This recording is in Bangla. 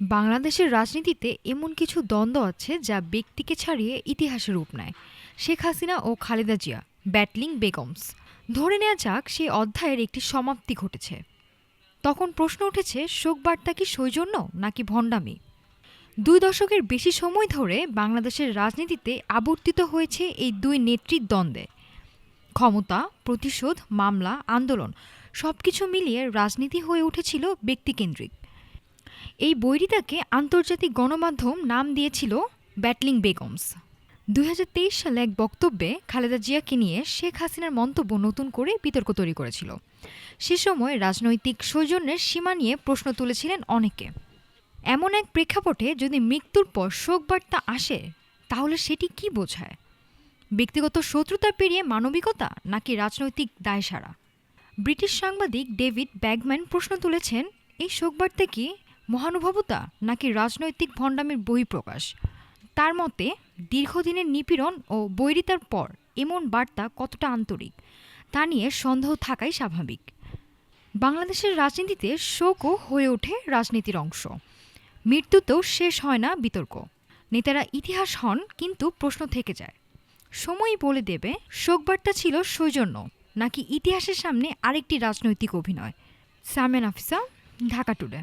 বাংলাদেশের রাজনীতিতে এমন কিছু দ্বন্দ্ব আছে যা ব্যক্তিকে ছাড়িয়ে ইতিহাসের রূপ নেয়। শেখ হাসিনা ও খালেদা জিয়া, ব্যাটলিং বেগমস। ধরে নেওয়া যাক সেই অধ্যায়ের একটি সমাপ্তি ঘটেছে। তখন প্রশ্ন উঠেছে, শোকবার্তা কি সৌজন্য নাকি ভণ্ডামি? 2 দশকের বেশি সময় ধরে বাংলাদেশের রাজনীতিতে আবর্তিত হয়েছে এই দুই নেত্রীর দ্বন্দ্বে। ক্ষমতা, প্রতিশোধ, মামলা, আন্দোলন সবকিছু মিলিয়ে রাজনীতি হয়ে উঠেছিল ব্যক্তিকেন্দ্রিক। এই বৈরিতাকে আন্তর্জাতিক গণমাধ্যম নাম দিয়েছিল ব্যাটলিং বেগমস। ২০২৩ সালে এক বক্তব্যে খালেদা জিয়াকে নিয়ে শেখ হাসিনার মন্তব্য নতুন করে বিতর্ক তৈরি করেছিল। সে সময় রাজনৈতিক সৌজন্যের সীমা নিয়ে প্রশ্ন তুলেছিলেন অনেকে। এমন এক প্রেক্ষাপটে যদি মৃত্যুর পর শোকবার্তা আসে, তাহলে সেটি কি বোঝায়? ব্যক্তিগত শত্রুতা পেরিয়ে মানবিকতা নাকি রাজনৈতিক দায়সারা? ব্রিটিশ সাংবাদিক ডেভিড ব্যাগম্যান প্রশ্ন তুলেছেন, এই শোকবার্তা কি মহানুভবতা নাকি রাজনৈতিক ভণ্ডামির বহিঃপ্রকাশ? তার মতে, দীর্ঘদিনের নিপীড়ন ও বৈরিতার পর এমন বার্তা কতটা আন্তরিক তা নিয়ে সন্দেহ থাকাই স্বাভাবিক। বাংলাদেশের রাজনীতিতে শোকও হয়ে ওঠে রাজনীতির অংশ। মৃত্যুতেও শেষ হয় না বিতর্ক। নেতারা ইতিহাস হন, কিন্তু প্রশ্ন থেকে যায়। সময়ই বলে দেবে শোকবার্তা ছিল সৌজন্য নাকি ইতিহাসের সামনে আরেকটি রাজনৈতিক অভিনয়। সামেন আফিসা, ঢাকা টুডে।